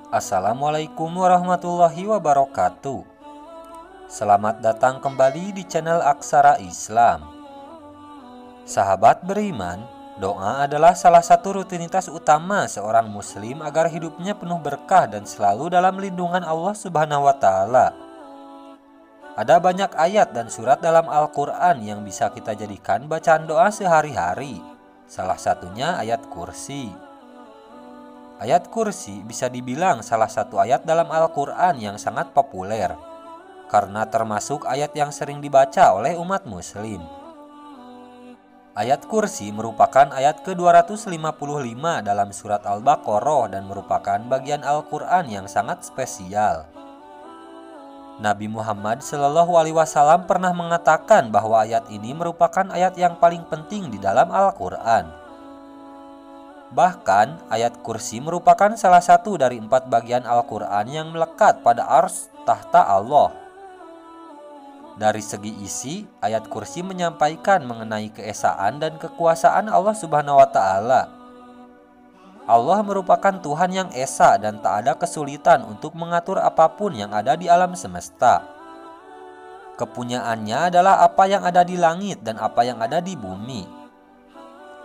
Assalamualaikum warahmatullahi wabarakatuh. Selamat datang kembali di channel Aksara Islam. Sahabat beriman, doa adalah salah satu rutinitas utama seorang muslim agar hidupnya penuh berkah dan selalu dalam lindungan Allah Subhanahu wa Ta'ala. Ada banyak ayat dan surat dalam Al-Quran yang bisa kita jadikan bacaan doa sehari-hari. Salah satunya ayat kursi. Ayat kursi bisa dibilang salah satu ayat dalam Al-Quran yang sangat populer, karena termasuk ayat yang sering dibaca oleh umat muslim. Ayat kursi merupakan ayat ke-255 dalam surat Al-Baqarah dan merupakan bagian Al-Quran yang sangat spesial. Nabi Muhammad SAW pernah mengatakan bahwa ayat ini merupakan ayat yang paling penting di dalam Al-Quran. Bahkan, ayat kursi merupakan salah satu dari 4 bagian Al-Quran yang melekat pada arsy tahta Allah. Dari segi isi, ayat kursi menyampaikan mengenai keesaan dan kekuasaan Allah Subhanahu wa Ta'ala. Allah merupakan Tuhan yang esa dan tak ada kesulitan untuk mengatur apapun yang ada di alam semesta. Kepunyaannya adalah apa yang ada di langit dan apa yang ada di bumi.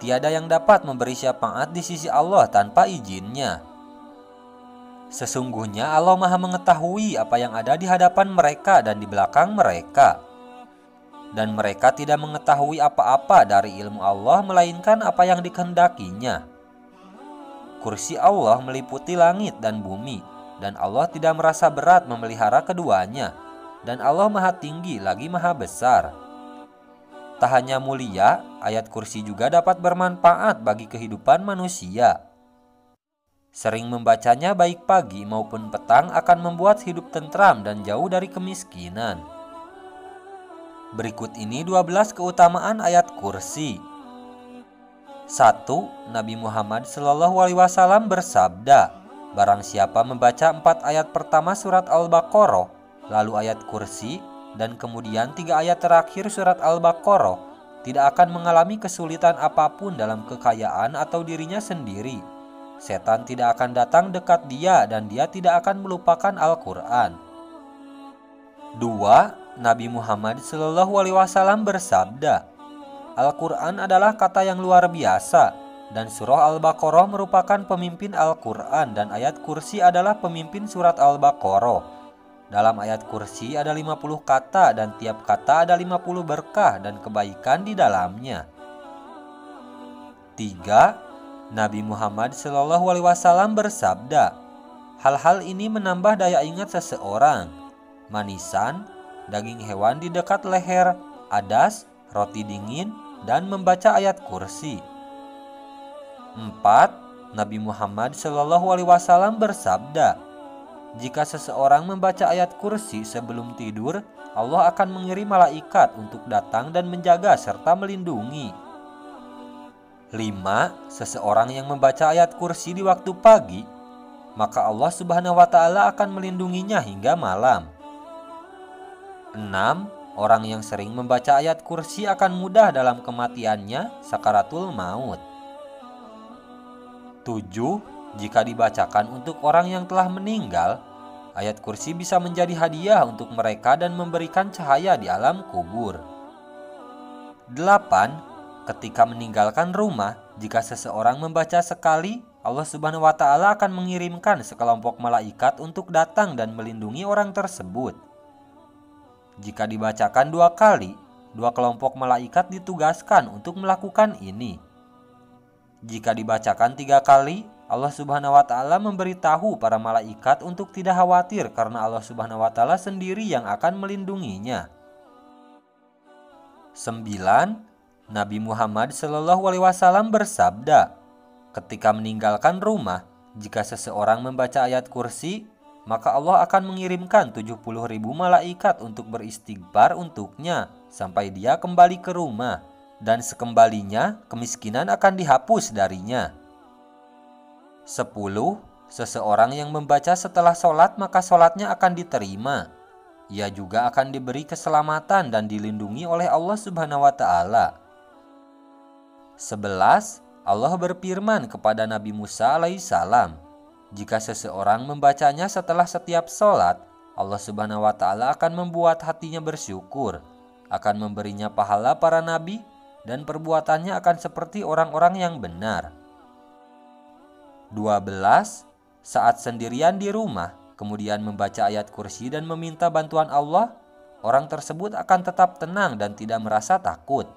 Tiada yang dapat memberi syafaat di sisi Allah tanpa izinnya. Sesungguhnya Allah Maha mengetahui apa yang ada di hadapan mereka dan di belakang mereka. Dan mereka tidak mengetahui apa-apa dari ilmu Allah melainkan apa yang dikehendakinya. Kursi Allah meliputi langit dan bumi, dan Allah tidak merasa berat memelihara keduanya. Dan Allah Maha tinggi lagi Maha besar. Tak hanya mulia, ayat kursi juga dapat bermanfaat bagi kehidupan manusia. Sering membacanya baik pagi maupun petang akan membuat hidup tentram dan jauh dari kemiskinan. Berikut ini 12 keutamaan ayat kursi. 1. Nabi Muhammad SAW bersabda, barang siapa membaca 4 ayat pertama surat Al-Baqarah, lalu ayat kursi, dan kemudian 3 ayat terakhir surat Al-Baqarah, tidak akan mengalami kesulitan apapun dalam kekayaan atau dirinya sendiri. Setan tidak akan datang dekat dia dan dia tidak akan melupakan Al-Quran. 2. Nabi Muhammad SAW bersabda, Al-Quran adalah kata yang luar biasa, dan surah Al-Baqarah merupakan pemimpin Al-Quran dan ayat kursi adalah pemimpin surat Al-Baqarah. Dalam ayat kursi ada 50 kata dan tiap kata ada 50 berkah dan kebaikan di dalamnya. 3. Nabi Muhammad SAW bersabda, hal-hal ini menambah daya ingat seseorang. Manisan, daging hewan di dekat leher, adas, roti dingin, dan membaca ayat kursi. 4. Nabi Muhammad SAW bersabda, jika seseorang membaca ayat kursi sebelum tidur, Allah akan mengirim malaikat untuk datang dan menjaga serta melindungi. 5. Seseorang yang membaca ayat kursi di waktu pagi, maka Allah Subhanahu wa Ta'ala akan melindunginya hingga malam. 6. Orang yang sering membaca ayat kursi akan mudah dalam kematiannya, sakaratul maut. 7. Jika dibacakan untuk orang yang telah meninggal, ayat kursi bisa menjadi hadiah untuk mereka dan memberikan cahaya di alam kubur. 8. Ketika meninggalkan rumah, jika seseorang membaca sekali, Allah Subhanahu wa Ta'ala akan mengirimkan sekelompok malaikat untuk datang dan melindungi orang tersebut. Jika dibacakan 2 kali, 2 kelompok malaikat ditugaskan untuk melakukan ini. Jika dibacakan 3 kali, Allah Subhanahu wa Ta'ala memberitahu para malaikat untuk tidak khawatir karena Allah Subhanahu wa Ta'ala sendiri yang akan melindunginya. 9. Nabi Muhammad SAW bersabda, ketika meninggalkan rumah, jika seseorang membaca ayat kursi, maka Allah akan mengirimkan 70.000 malaikat untuk beristighfar untuknya sampai dia kembali ke rumah, dan sekembalinya kemiskinan akan dihapus darinya. 10. Seseorang yang membaca setelah sholat maka sholatnya akan diterima. Ia juga akan diberi keselamatan dan dilindungi oleh Allah Subhanahu wa Ta'ala. 11. Allah berfirman kepada Nabi Musa alaihissalam, Jika seseorang membacanya setelah setiap sholat, Allah Subhanahu wa Ta'ala akan membuat hatinya bersyukur, akan memberinya pahala para nabi, dan perbuatannya akan seperti orang-orang yang benar. 12. Saat sendirian di rumah, kemudian membaca ayat kursi dan meminta bantuan Allah, orang tersebut akan tetap tenang dan tidak merasa takut.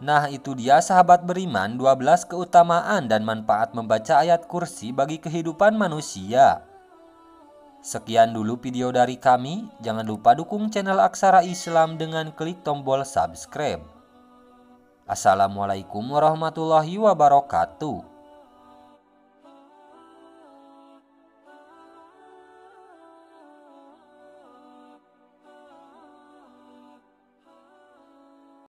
Nah, itu dia sahabat beriman 12 keutamaan dan manfaat membaca ayat kursi bagi kehidupan manusia. Sekian dulu video dari kami. Jangan lupa dukung channel Aksara Islam dengan klik tombol subscribe. Assalamualaikum warahmatullahi wabarakatuh.